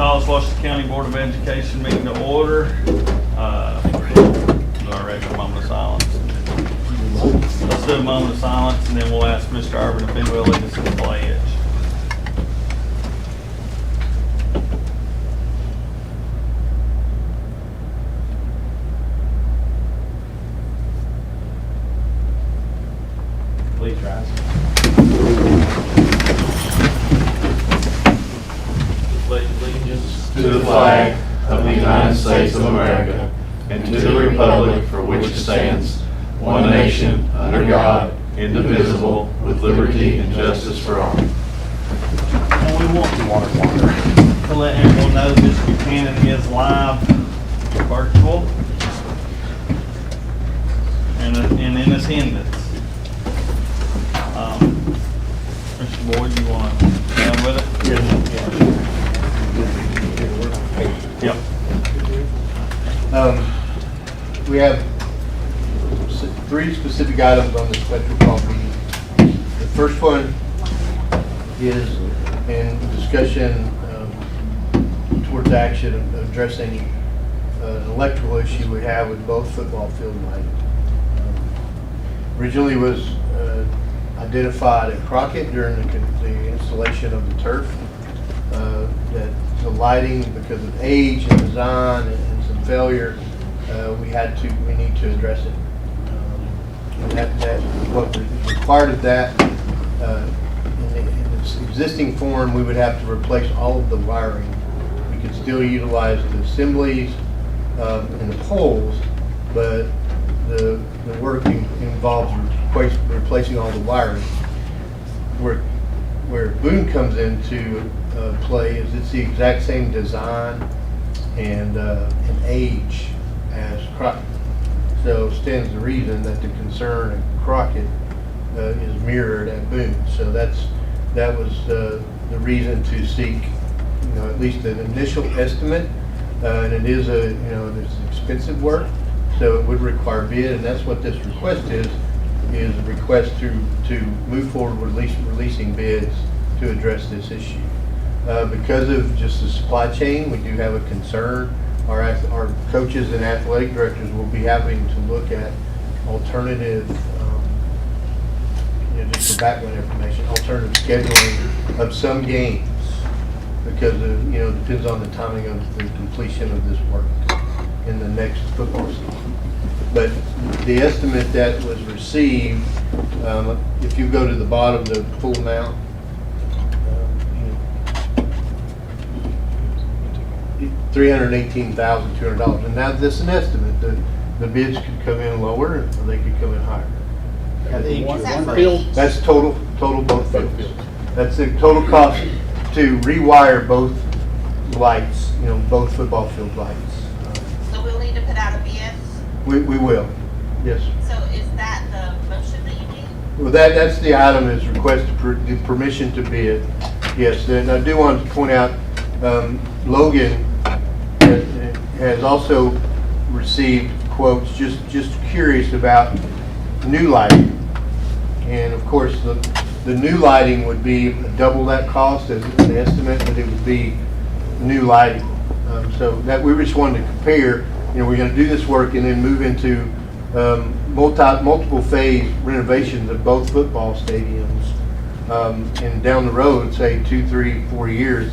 Calls Washington County Board of Education meeting to order. Our regular moment of silence. Let's do a moment of silence, and then we'll ask Mr. Irvin if he will lead us in the pledge. Please rise. Pledge allegiance to the flag of the United States of America and to the republic for which it stands, one nation, under God, indivisible, with liberty and justice for all. And we want to let everyone know this Buchanan is live virtual and in attendance. Mr. Boyd, you want to come with it? Yep. We have three specific items on this special call meeting. The first one is in discussion towards action of addressing an electrical issue we have with both football field lighting. Originally was identified at Crockett during the installation of the turf, that the lighting, because of age and design and some failure, we need to address it. And that what required of that, in its existing form, we would have to replace all of the wiring. We could still utilize the assemblies and the poles, but the work involves replacing all the wiring. Where Boone comes into play is it's the exact same design and age as Crockett. So stands the reason that the concern at Crockett is mirrored at Boone. So that was the reason to seek, at least an initial estimate, and it is it's expensive work, so it would require bid, and that's what this request is a request to move forward with releasing bids to address this issue. Because of just the supply chain, we do have a concern. Our coaches and athletic directors will be having to look at alternative, just for background information, alternative scheduling of some games because of, depends on the timing of the completion of this work in the next football season. But the estimate that was received, if you go to the bottom, the full amount, $318,200. And now this is an estimate. The bids could come in lower or they could come in higher. That's total both fields. That's the total cost to rewire both lights, both football field lights. So we'll need to put out a bid? We will, yes. So is that the motion that you need? Well, that's the item is request the permission to bid. Yes, and I do want to point out, Logan has also received quotes, just curious about new lighting. And of course, the new lighting would be double that cost as an estimate, but it would be new lighting. So that we just wanted to compare. We're going to do this work and then move into multiple phase renovations of both football stadiums. And down the road, say 2, 3, 4 years,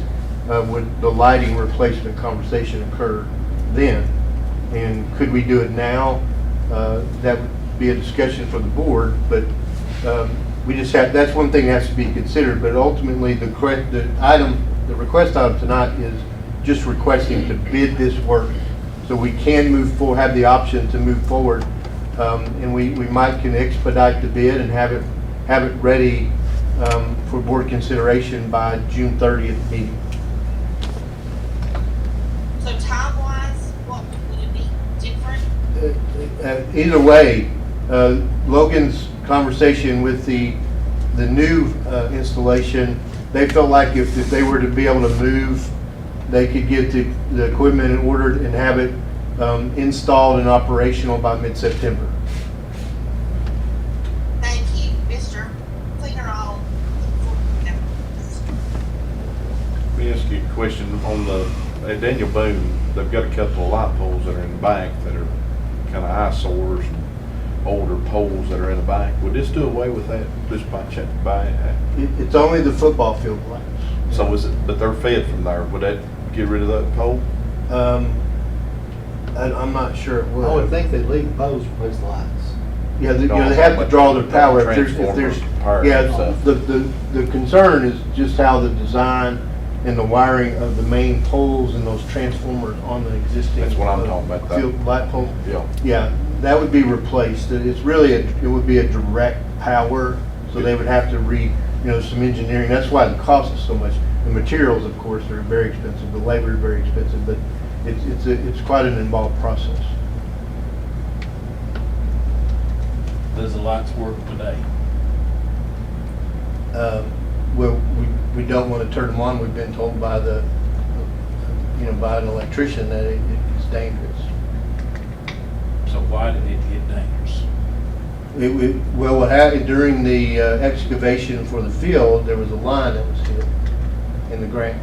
would the lighting replacement conversation occur then? And could we do it now? That would be a discussion for the board, but we just have, that's one thing that has to be considered. But ultimately, the request item tonight is just requesting to bid this work so we can move forward, have the option to move forward, and we can expedite the bid and have it ready for board consideration by June 30th meeting. So time-wise, what would it be different? Either way, Logan's conversation with the new installation, they felt like if they were to be able to move, they could get the equipment ordered and have it installed and operational by mid-September. Thank you, Mr. Cleaner all. Let me ask you a question on at Daniel Boone, they've got a couple of light poles that are in the back that are kind of eyesores and older poles that are in the back. Would this do away with that, just by It's only the football field lights. so is it, but they're fed from there, would that get rid of that pole? I'm not sure it would. I would think they'd leave those replace the lights. Yeah, they have to draw their power. If there's, Transformers, power yeah, and stuff. the concern is just how the design and the wiring of the main poles and those transformers on the existing. That's what I'm talking about, though. Field light poles. Yeah. Yeah, that would be replaced. It's really, it would be a direct power, so they would have to some engineering. That's why the cost is so much. The materials, of course, are very expensive. The labor is very expensive, but it's quite an involved process. Does the lights work today? Well, we don't want to turn them on. We've been told by by an electrician that it's dangerous. So why did it get dangerous? Well, what happened during the excavation for the field, there was a line that was hit in the ground.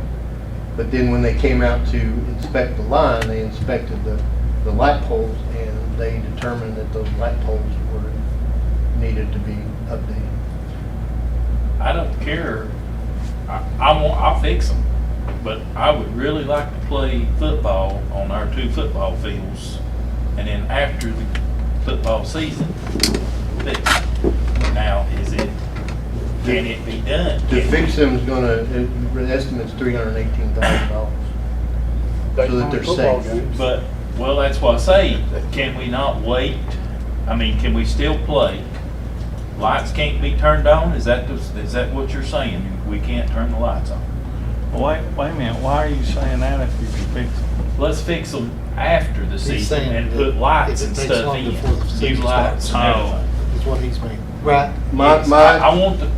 But then when they came out to inspect the line, they inspected the light poles, and they determined that those light poles needed to be updated. I don't care. I'll fix them, but I would really like to play football on our 2 football fields, and then after the football season, fix it. Now, can it be done? To fix them is the estimate's $318,000. So that they're safe. But, well, that's what I say. Can we not wait? I mean, can we still play? Lights can't be turned on? Is that what you're saying? We can't turn the lights on? Wait a minute, why are you saying that if you can fix them? Let's fix them after the He's season saying and that put lights if it and takes stuff long in. before the New season lights starts. and everything. Is what he's meaning. Right. Yes, I want to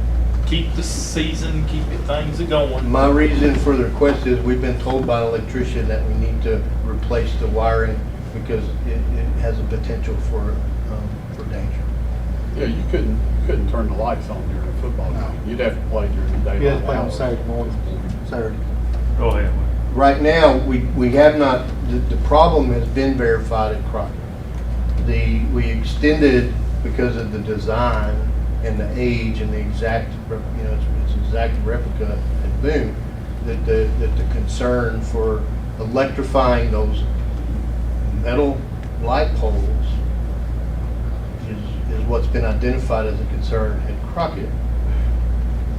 keep the season, keep things going. My reason for the request is we've been told by an electrician that we need to replace the wiring because it has a potential for danger. Yeah, you couldn't turn the lights on during a football No. game. You'd have to play during the daylight We had to play on hours. Saturday morning, Saturday. Go ahead. Right now, we have not, the problem has been verified at Crockett. We extended because of the design and the age and the exact, it's exact replica at Boone, that the concern for electrifying those metal light poles is what's been identified as a concern at Crockett.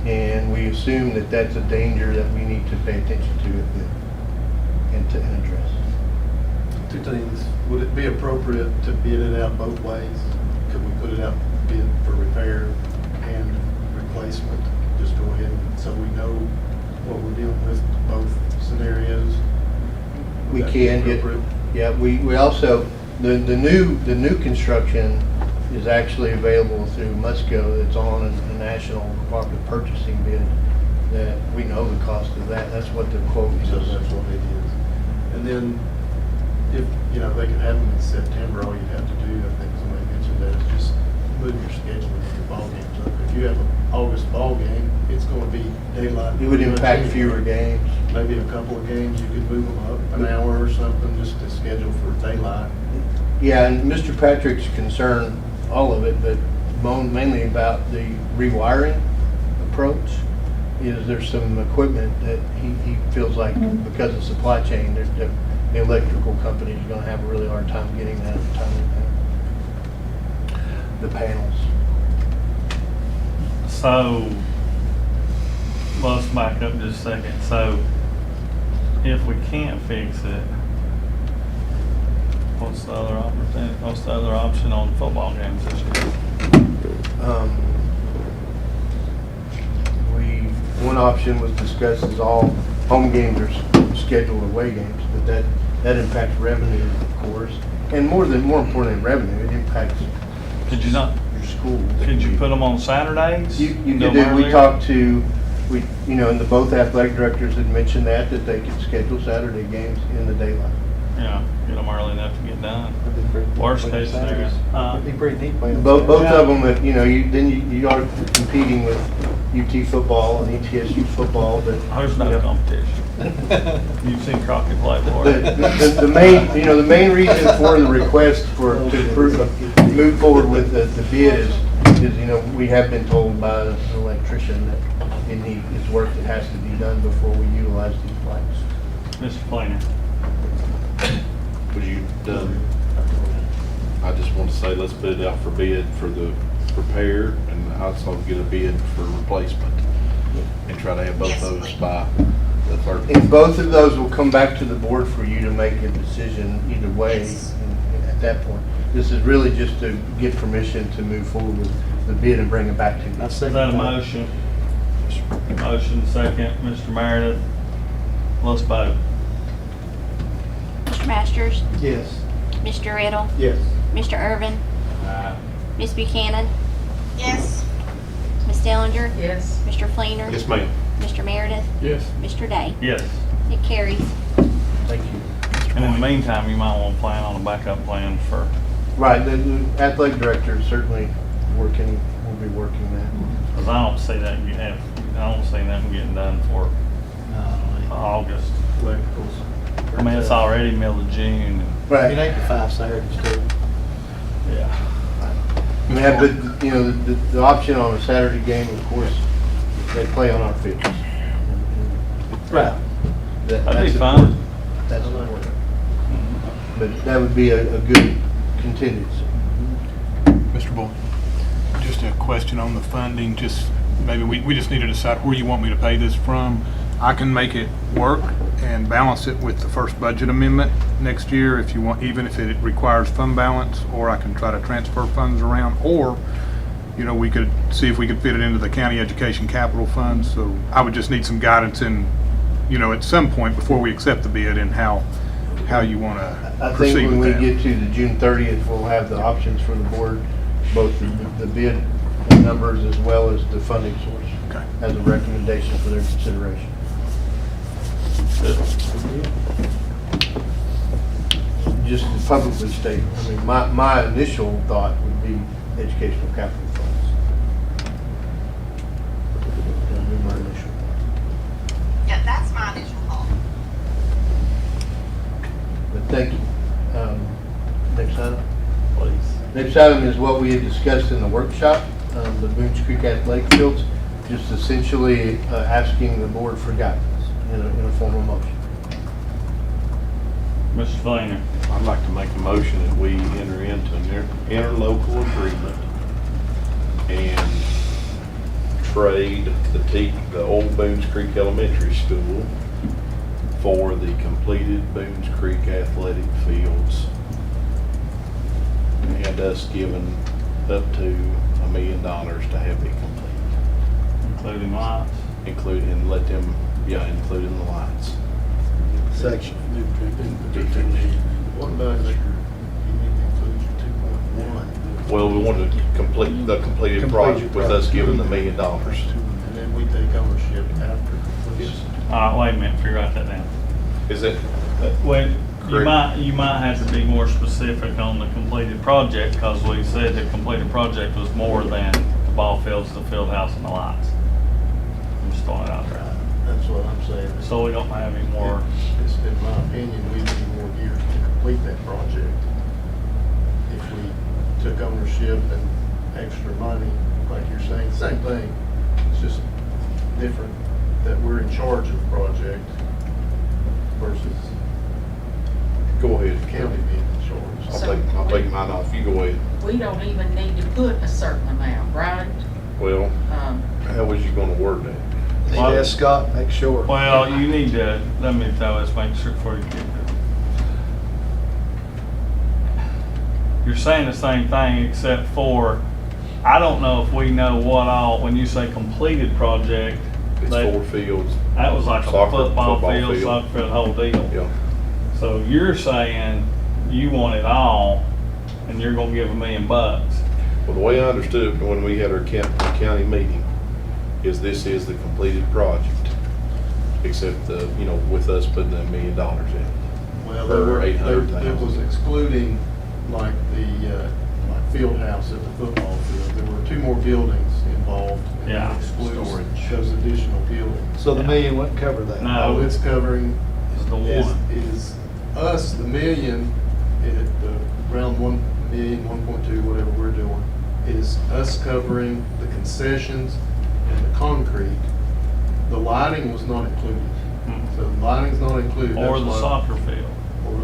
And we assume that that's a danger that we need to pay attention to at Boone and address. 2 things. Would it be appropriate to bid it out both ways? Could we put it out bid for repair and replacement? Just go ahead so we know what we're dealing with, both scenarios. We Would that be can get, appropriate? yeah, we also, the new construction is actually available through Musco. It's on a national cooperative purchasing bid that we know the cost of that. That's what the quote So is. that's what it is. And then if, they could have them in September, all you'd have to do, I think somebody mentioned that, is just move your schedule of your ball games up. If you have an August ball game, it's going to be daylight. It would impact fewer games. Maybe a couple of games, you could move them up an hour or something, just to schedule for daylight. Yeah, and Mr. Patrick's concern, all of it, but mainly about the rewiring approach, is there's some equipment that he feels like because of supply chain, the electrical company is going to have a really hard time getting that at the time of the panels. So, let's back up just a second. So, if we can't fix it, what's the other opportunity? What's the other option on football games this year? One option was discussed is all home games are scheduled away games, but that impacts revenue, of course, and more important than revenue, it impacts Could you not? your school. Could you put them on Saturdays? You Do could 'em do, we earlier? talked to, and the both athletic directors had mentioned that they could schedule Saturday games in the daylight. Yeah, get them early enough to get done. That'd be pretty neat Worst playing case Saturdays. scenario. It'd be pretty neat playing. Both Saturdays. of them, you are competing with UT football and ETSU football, but. There's no competition. You've seen Crockett play for The, it. the main, the main reason for the request to move forward with the bid is, we have been told by an electrician that it's work that has to be done before we utilize these lights. Mr. Plainer. Was you done? I just want to say, let's put it out for bid for the repair and also get a bid for replacement. And try to have both Yes, those please. by the 13th. And both of those will come back to the board for you to make a decision either way Yes. at that point. This is really just to get permission to move forward with the bid and bring it back to you. I Is second that a that. motion? Motion second, Mr. Meredith. Let's vote. Mr. Masters, Yes. Mr. Riddle, Yes. Mr. Irvin, Ms. Buchanan, Yes. Ms. Dellinger, Yes. Mr. Fleener, Yes, ma'am. Mr. Meredith, Yes. Mr. Day. Yes. It carries. Thank you. And in the meantime, you might want to plan on a backup plan for, Right, the athletic director is certainly will be working that. because I don't see that getting done for August. I mean, it's already middle of June. It Right. ain't the 5 Saturdays too. Yeah. Yeah, but, the option on a Saturday game, of course, they play on our fields. Right. That'd be That's fun. important. That's important. But that would be a good contingency. Mr. Boyd, just a question on the funding, just maybe we just need to decide where you want me to pay this from. I can make it work and balance it with the first budget amendment next year if you want, even if it requires fund balance, or I can try to transfer funds around, or, we could see if we could fit it into the county education capital fund. So I would just need some guidance in, at some point before we accept the bid and how you want I to think proceed when with we that. get to the June 30th, we'll have the options for the board, both the bid numbers as well as the funding source, Okay. as a recommendation for their consideration. Just to publicly state, I mean, my initial thought would be educational capital funds. That would be my initial thought. Yeah, that's my initial thought. But thank you. Next item? Please. Next item is what we had discussed in the workshop, the Boones Creek Athletic Fields, just essentially asking the board for guidance in a formal motion. Mr. Fleener. I'd like to make a motion that we enter into an interlocal agreement and trade the old Boones Creek Elementary School for the completed Boones Creek athletic fields, and us giving up to $1 million to have it complete, Including lights. including the lights. Section. What about your, you need to include your 2.1? Well, we wanted to complete the completed project with us giving the $1 million. And then we take ownership after completion. All right, wait a minute, figure out that now. Is it? Well, Correct. you might have to be more specific on the completed project, because we said the completed project was more than the ball fields, the field house, and the lights. I'm just throwing it out there. That's what I'm saying. So we don't have any more. It's, in my opinion, we need more years to complete that project. If we took ownership and extra money, like you're saying, same thing. It's just different that we're in charge of the project versus Go ahead. the county being in charge. I'll take mine off. You go ahead. We don't even need to put a certain amount, right? Well, how was you gonna word that? Need to ask Scott, make sure. Well, you need to, let me throw this, make sure before you get there. You're saying the same thing, except for, I don't know if we know what all, when you say completed project, It's they- 4 fields. that was like a Soccer, football football field, field. soccer field, the whole deal. Yeah. So you're saying you want it all, and you're gonna give $1 million. Well, the way I understood it when we had our county meeting is this is the completed project, except with us putting $1 million in. Well, Or 800,000. it was excluding like the, like field house at the football field. There were 2 more buildings in involved. and Yeah. Excludes Storage. those additional buildings. So the million wouldn't cover that? No. All it's covering Is the is, one. is us, the million, around 1 million, 1.2, whatever we're doing, is us covering the concessions and the concrete. The lighting was not included. So the lighting's not included. Or That's the why- soccer field. Or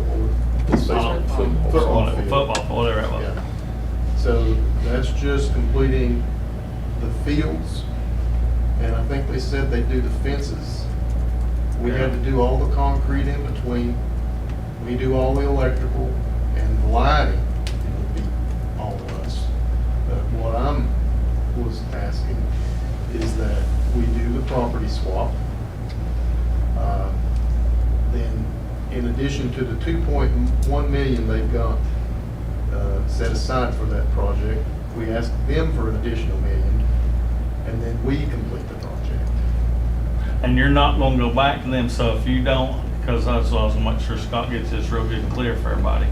the Football field. Football, whatever it was. Yeah. So that's just completing the fields, and I think they said they do the fences. We had to do all the concrete in between, we do all the electrical, and the lighting, it would be all of us. But what was asking is that we do the property swap. Then, in addition to the 2.1 million they've got set aside for that project, we ask them for an additional million, and then we complete the project. And you're not gonna go back to them, so if you don't, because that's what I was gonna make sure Scott gets this real good and clear for everybody.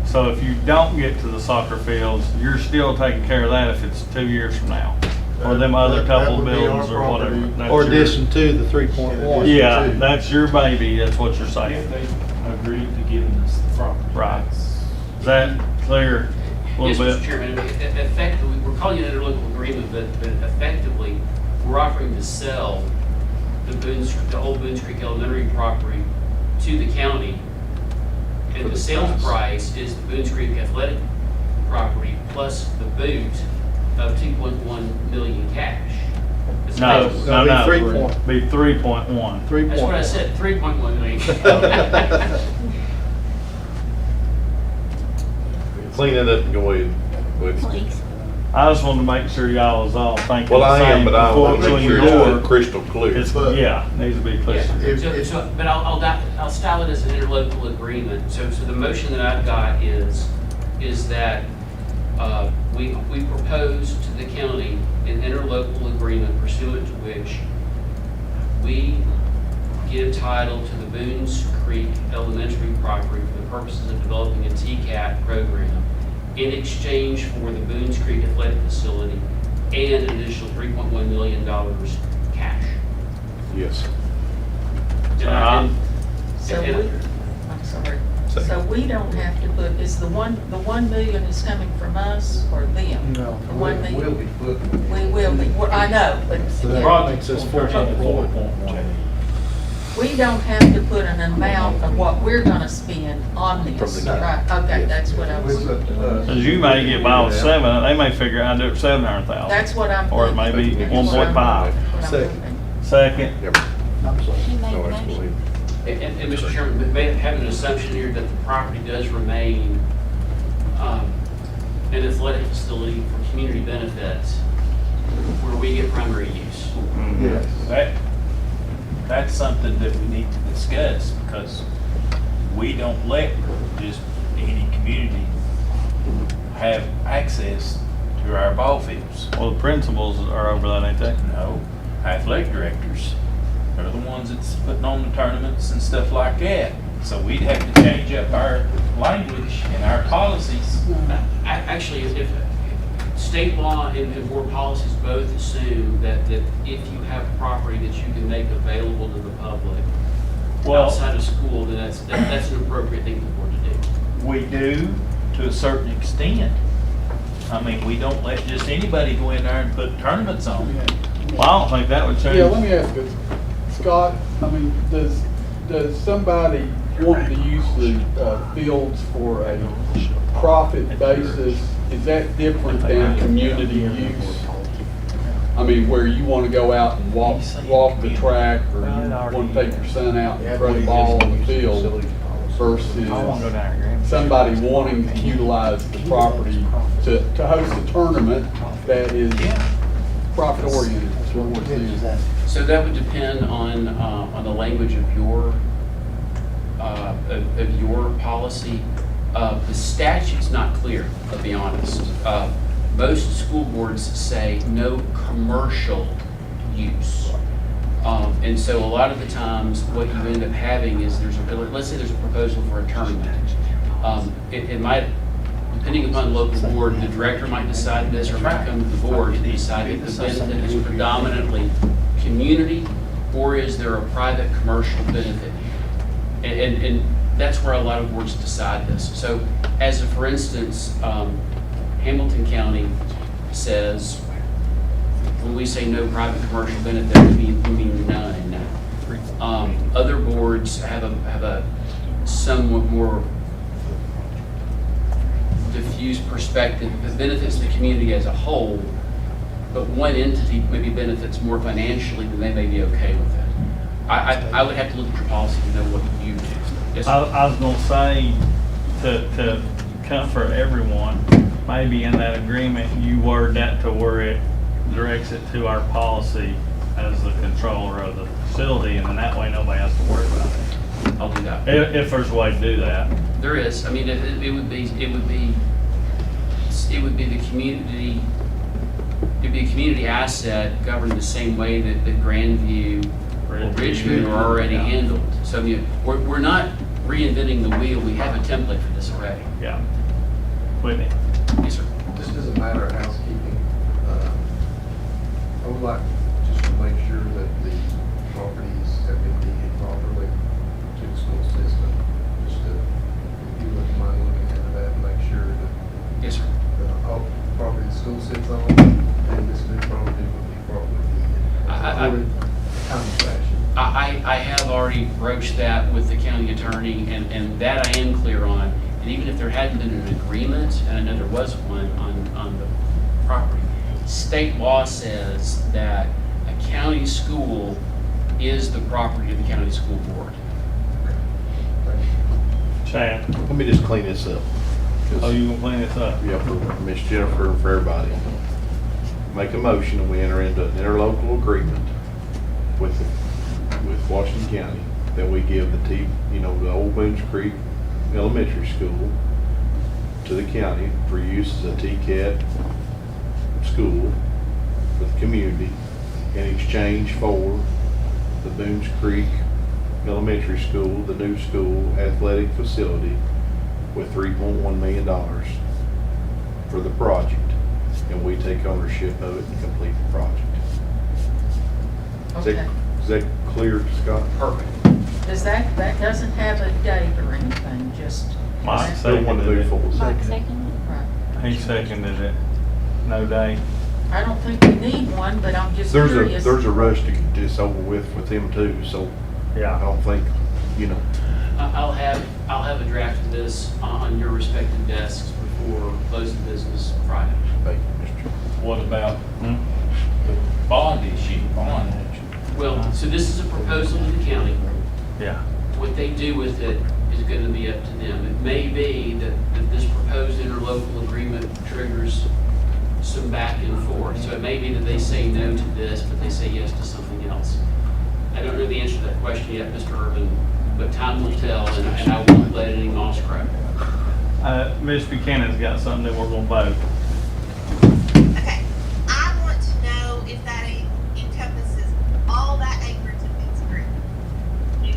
So if you don't get to the soccer fields, you're still taking care of that if it's 2 years from now? Or them other That couple would be our buildings or whatever? property. That's Or your- addition to the 3.1? Yeah, that's your baby, that's what you're saying. If they agreed to giving us the property. Right. Is that clear a Yes, little Mr. bit? Chairman, effectively, we're calling it an interlocal agreement, but effectively, we're offering to sell the old Boones Creek Elementary property to the county. And the sales price is the Boones Creek Athletic property plus the boot of 2.1 million cash. It's No, effectively- no, no. 3 Be 3.1. 3.1. That's what I said, 3.1 million. Clean it up and go ahead. Please. I just wanted to make sure y'all was all thinking Well, the I am, same but I before want to make when sure you do it's it. crystal clear. It's, But- yeah, needs to be clear. Yeah, but I'll style it as an interlocal agreement. So the motion that I've got is that we propose to the county an interlocal agreement pursuant to which we give title to the Boones Creek Elementary property for the purposes of developing a TCAT program in exchange for the Boones Creek Athletic Facility and an additional $3.1 million cash. Yes. And I- So and- we, I'm sorry, Second. so we don't have to put, is the 1 million is coming from us or them? No. The 1 We'll million, be putting. we will be, well, I know, but So that yeah, makes us 4.1. we don't have to put an amount of what we're gonna spend on this, From the- right? Okay, Yes. that's what I was, It's up to us. Cause you may get by with 7, they may figure out to do it 700,000. that's what I'm. Or it may be thinking. 1.5. What I'm Second. thinking. Second, Yep. I'm sorry. He made No, the that's motion. believe. And Mr. Chairman, but may have an assumption here that the property does remain an athletic facility for community benefits where we get primary use. Yes. That's something that we need to discuss, because we don't let just any community have access to our ball fields. well, the principals are over that, ain't they? No, athletic directors, they're the ones that's putting on the tournaments and stuff like that. So we'd have to change up our language and our policies. Actually, if state law and board policies both assume that if you have property that you can make available to the public Well- outside of school, then that's an appropriate thing for the board to do. We do, to a certain extent. I mean, we don't let just anybody go in there and put tournaments on. Well, I don't think that would change. Yeah, let me ask you, Scott, I mean, does somebody want to use the fields for a profit basis? Is that different than community use? I mean, where you want to go out and walk the track, or you want to take your son out and throw the ball on the field versus I wanna go down there, Graham. somebody wanting to utilize the property to host a tournament that is profit oriented. So that would depend on the language of your policy. The statute's not clear, I'll be honest. Most school boards say no commercial use. And so a lot of the times, what you end up having is let's say there's a proposal for a tournament. It might depending upon the local board, the director might decide this, or might come to the board and decide if the benefit is predominantly community, or is there a private commercial benefit? And that's where a lot of boards decide this. So as a, for instance, Hamilton County says, when we say no private commercial benefit, we mean none. Other boards have a somewhat more diffuse perspective that benefits the community as a whole, but one entity maybe benefits more financially, then they may be okay with it. I would have to look at your policy to know what you do. Yes, sir. I was gonna say, to comfort everyone, maybe in that agreement, you word that to where it directs it to our policy as the controller of the facility, and then that way nobody has to worry about it. I'll do that. If there's a way to do that. There is. I mean, it would be the community. It'd be a community asset governed the same way that Grandview or Ridgeview are already handled. So I mean, we're not reinventing the wheel. We have a template for this already. Yeah. Whitney? Yes, sir. Just as a matter of housekeeping, I would like just to make sure that the properties have been deeded properly to the school system. Just to, if you wouldn't mind looking into that and make sure that Yes, sir. all property the school sits on and this new property would be properly deeded. According to common fashion. I have already broached that with the county attorney, and that I am clear on. And even if there hadn't been an agreement, and I know there was one on the property, state law says that a county school is the property of the county school board. Chad? Let me just clean this up. 'Cause- Oh, you gonna clean this up? Yeah, for Miss Jennifer and for everybody. Make a motion and we enter into an interlocal agreement with Washington County that we give the old Boones Creek Elementary School to the county for use as a TCAT school for the community in exchange for the Boones Creek Elementary School, the new school athletic facility, with $3.1 million for the project, and we take ownership of it and complete the project. Okay. Is that clear, Scott? Perfect. Does that doesn't have a date or anything, just. Mike Still want to move forward. Mike second. Right. He seconded it. No day. I don't think we need one, but I'm just There's curious. a rush to get this over with them too, so I Yeah. don't think, I'll have a draft of this on your respective desks before closing business Friday. thank you, Mr. Chairman. What about Hmm? the bond issue, bond action? Well, so this is a proposal to the county. Yeah. What they do with it is going to be up to them. It may be that this proposed interlocal agreement triggers some back and forth. So it may be that they say no to this, but they say yes to something else. I don't know the answer to that question yet, Mr. Urban, but time will tell, and I won't let any moss crack. Ms. Buchanan's got something that we're gonna vote. Okay, I want to know if that encompasses all that acreage of Boones Creek.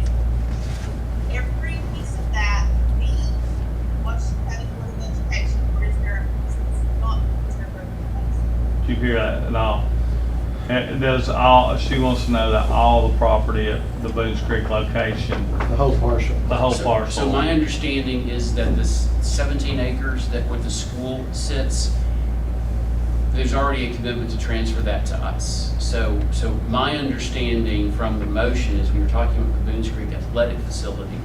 Every piece of that, we watch the County Board of Education, or is there a piece that's not, is there a broken place? Did you hear that at all? She wants to know that all the property at the Boones Creek location, The whole parcel. the whole So parcel. my understanding is that this 17 acres that where the school sits, there's already a commitment to transfer that to us. So my understanding from the motion is we were talking about the Boones Creek Athletic Facility,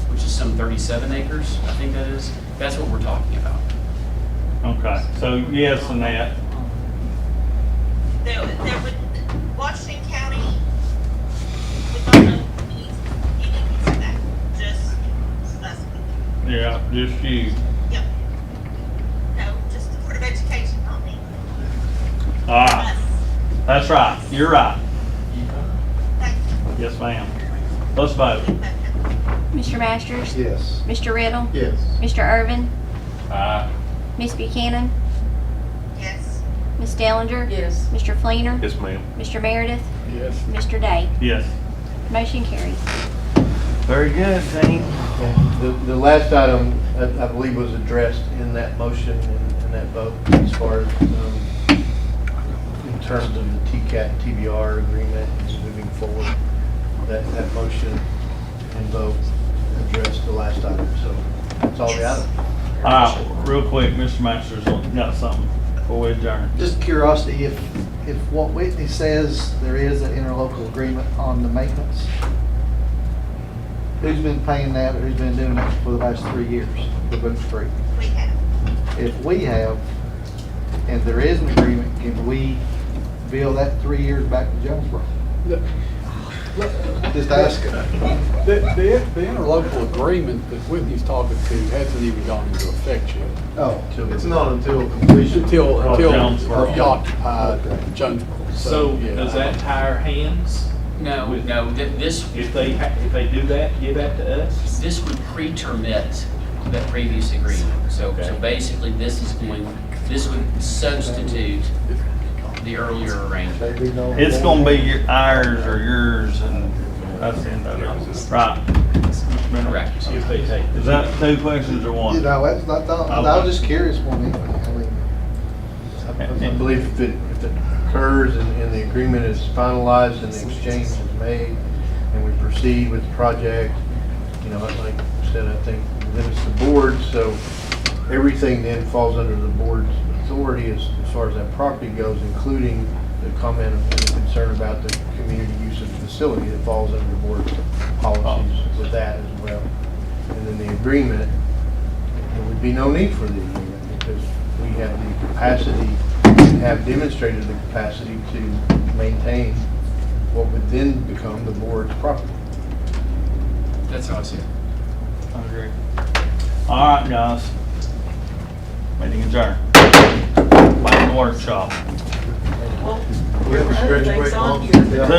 which is some 37 acres, I think that is. That's what we're talking about. Okay, so yes, Annette. There would, Washington County would not know any piece of that, just us. Yeah, just you. Yep. No, just the Board of Education, not me. Ah, Us. that's right. You're right. Thank you. Yes, ma'am. Let's vote. Mr. Masters? Yes. Mr. Riddle? Yes. Mr. Irvin? Aye. Miss Buchanan? Yes. Miss Dellinger? Yes. Mr. Fleener? Yes, ma'am. Mr. Meredith? Yes. Mr. Day? Yes. Motion carries. Very good, team. The last item I believe was addressed in that motion and that vote as far as, in terms of the TCAT, TBR agreement and moving forward. That motion and vote addressed the last item, so that's all the items. All right, real quick, Mr. Masters got something before we adjourn. Just curiosity, if what Whitney says there is an interlocal agreement on the maintenance, who's been paying that or who's been doing that for the last 3 years for Books Creek? We have. If we have, and there is an agreement, can we bill that 3 years back to Jonesboro? Just asking. The interlocal agreement that Whitney's talking to hasn't even gone into effect yet. Oh, It's not until completion. Until Jonesboro. he occupied Jonesboro. So yeah. does that tie our hands? No, no, this, If they do that, give that to us? this would pre-termit that previous agreement. So Okay. basically, this would substitute the earlier arrangement. It's gonna be ours or yours, and that's the end of it. Right. Correct. If they take Is that 2 questions or You one? know, that's not, I was just curious for me. I believe if it occurs and the agreement is finalized and the exchange is made and we proceed with the project, you know, like I said, I think then it's the board, so everything then falls under the board's authority as far as that property goes, including the comment and the concern about the community use of the facility that falls under the board's policies with that as well. And then the agreement, there would be no need for the agreement because we have the capacity and have demonstrated the capacity to maintain what would then become the board's property. That's how I see it. I agree. All right, guys. Meeting adjourned. Back in the workshop. Well, We have a stretch other things break on on- here. 2 minutes.